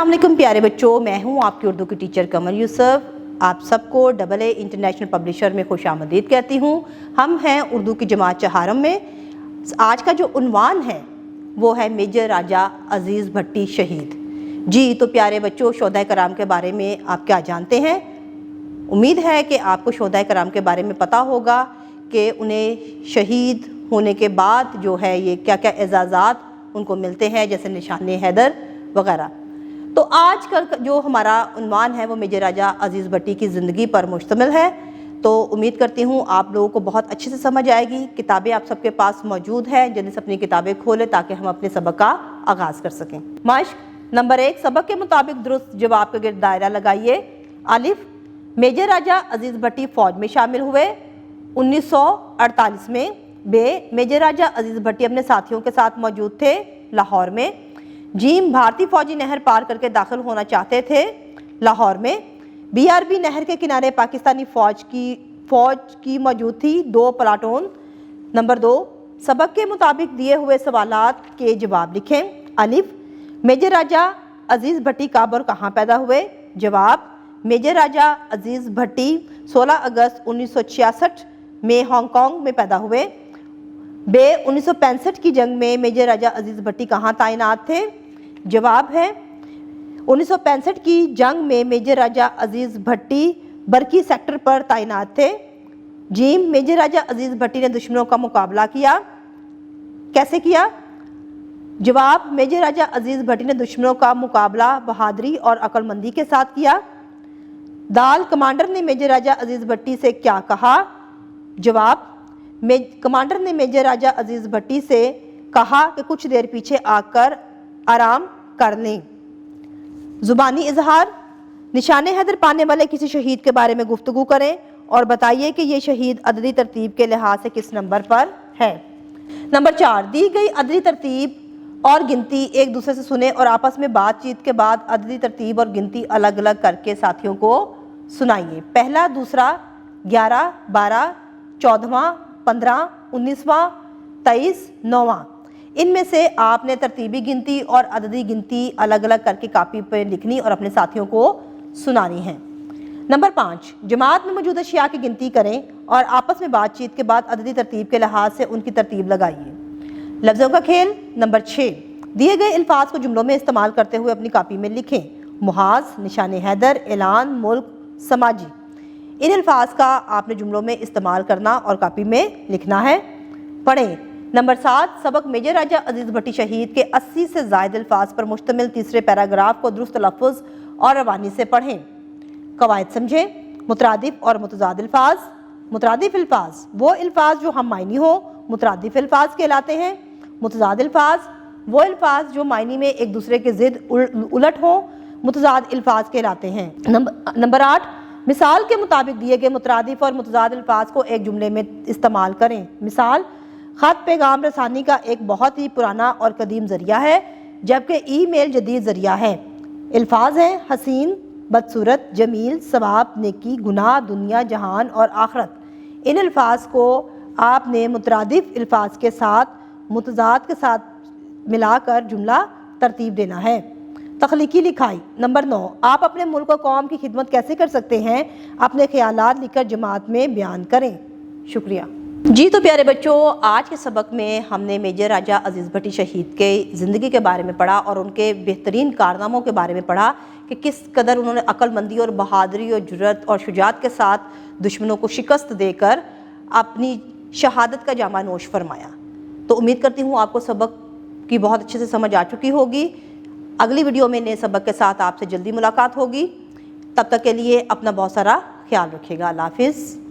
अस्सलाम वालेकुम प्यारे बच्चों, मैं हूँ आपकी उर्दू की टीचर कमर यूसुफ। आप सबको AA इंटरनेशनल पब्लिशर में खुश आमदीद कहती हूँ। हम हैं उर्दू की जमात चहारम में। आज का जो उन्वान है वो है मेजर राजा अजीज़ भट्टी शहीद। जी तो प्यारे बच्चों, शोहदाए कराम के बारे में आप क्या जानते हैं? उम्मीद है कि आपको शोहदाए कराम के बारे में पता होगा कि उन्हें शहीद होने के बाद जो है ये क्या क्या एजाज़ात उनको मिलते हैं, जैसे निशाने हैदर वगैरह। तो आज का जो हमारा उन्वान है वो मेजर राजा अजीज़ भट्टी की ज़िंदगी पर मुश्तमिल है। तो उम्मीद करती हूँ आप लोगों को बहुत अच्छे से समझ आएगी। किताबें आप सबके पास मौजूद हैं, जल्दी से अपनी किताबें खोलें ताकि हम अपने सबक का आगाज़ कर सकें। मश्क नंबर 1, सबक के मुताबिक दुरुस्त जवाब के गिर्द दायरा लगाइए। अलिफ, मेजर राजा अजीज़ भट्टी फ़ौज में शामिल हुए 1948 में। बे, मेजर राजा अजीज़ भट्टी अपने साथियों के साथ मौजूद थे लाहौर में। जीम, भारतीय फौजी नहर पार करके दाखिल होना चाहते थे लाहौर में। BRB नहर के किनारे पाकिस्तानी फ़ौज की मौजूद थी 2 प्लाटून। नंबर 2, सबक के मुताबिक दिए हुए सवालात के जवाब लिखें। अलिफ, मेजर राजा अजीज़ भट्टी कब और कहाँ पैदा हुए? जवाब, मेजर राजा अजीज़ भट्टी 16 अगस्त 1966 में हांगकांग में पैदा हुए। बे, 1965 की जंग में मेजर राजा अजीज़ भट्टी कहाँ तैनात थे? जवाब है 1965 की जंग में मेजर राजा अजीज़ भट्टी बरकी सेक्टर पर तैनात थे। जीम, मेजर राजा अजीज़ भट्टी ने दुश्मनों का मुकाबला किया। कैसे किया? जवाब, मेजर राजा अजीज़ भट्टी ने दुश्मनों का मुकाबला बहादुरी और अक्लमंदी के साथ किया। दाल, कमांडर ने मेजर राजा अजीज़ भट्टी से क्या कहा? जवाब, कमांडर ने मेजर राजा अजीज़ भट्टी से कहा कि कुछ देर पीछे आकर आराम कर लें। ज़ुबानी इजहार, निशाने हैदर पाने वाले किसी शहीद के बारे में गुफ्तगू करें और बताइए कि ये शहीद अददी तरतीब के लिहाज से किस नंबर पर है। नंबर 4, दी गई अददी तरतीब और गिनती एक दूसरे से सुने और आपस में बातचीत के बाद अददी तरतीब और गिनती अलग अलग करके साथियों को सुनाइए। पहला, दूसरा, 11, 12, 14वां, 15, 19वां, 23, 9वां। इनमें से आपने तरतीबी गिनती और अददी गिनती अलग अलग करके कापी पर लिखनी और अपने साथियों को सुनानी है। नंबर 5, जमात में मौजूद अशिया की गिनती करें और आपस में बातचीत के बाद अददी तरतीब के लिहाज से उनकी तरतीब लगाइए। लफ्ज़ों का खेल। नंबर 6, दिए गए अल्फाज को जुमलों में इस्तेमाल करते हुए अपनी कापी में लिखें। मुहाज, निशाने हैदर, ऐलान, मुल्क, समाजी। इन अल्फाज का आपने जुमलों में इस्तेमाल करना और कापी में लिखना है। पढ़ें। नंबर 7, सबक मेजर राजा अजीज़ भट्टी शहीद के 80 से ज़ायद अल्फाज पर मुश्तमिल तीसरे पैराग्राफ को दुरुस्त तलफ़्फ़ुज़ और रवानी से पढ़ें। कवायद समझें। मुतरादिफ और मुतज़ाद अल्फाज। मुतरादिफ अल्फाज वो अल्फाज जो हम मायनी हो, मुतरादिफ अल्फाज कहलाते हैं। मुतज़ाद अल्फाज वो अल्फाज जो मायनी में एक दूसरे के ज़िद उलट हो, मुतज़ाद अल्फाज कहलाते हैं। नंबर 8, मिसाल के मुताबिक दिए गए मुतरादिफ और मुतज़ाद अल्फाज को एक जुमले में इस्तेमाल करें। मिसाल, ख़त पैगाम रसानी का एक बहुत ही पुराना और कदीम ज़रिया है जबकि ईमेल जदीद ज़रिया है। अल्फाज हैं हसीन, बदसूरत, जमील, सवाब, नेकी, गुनाह, दुनिया, जहान और आखरत। इन अल्फाज को आपने मुतरादिफ अल्फाज के साथ मुतज़ाद के साथ मिलाकर जुमला तरतीब देना है। तख्लीकी लिखाई। नंबर 9, आप अपने मुल्क और कौम की खिदमत कैसे कर सकते हैं? अपने ख्यालात लिखकर जमात में बयान करें। शुक्रिया। जी तो प्यारे बच्चों, आज के सबक में हमने मेजर राजा अजीज़ भट्टी शहीद के ज़िंदगी के बारे में पढ़ा और उनके बेहतरीन कारनामों के बारे में पढ़ा कि किस कदर उन्होंने अक्लमंदी और बहादुरी और जुर्रत और शुजात के साथ दुश्मनों को शिकस्त देकर अपनी शहादत का जामा नोश फरमाया। तो उम्मीद करती हूँ आपको सबक की बहुत अच्छे से समझ आ चुकी होगी। अगली वीडियो में नए सबक के साथ आपसे जल्दी मुलाकात होगी। तब तक के लिए अपना बहुत सारा ख्याल रखिएगा। अल्लाह हाफिज़।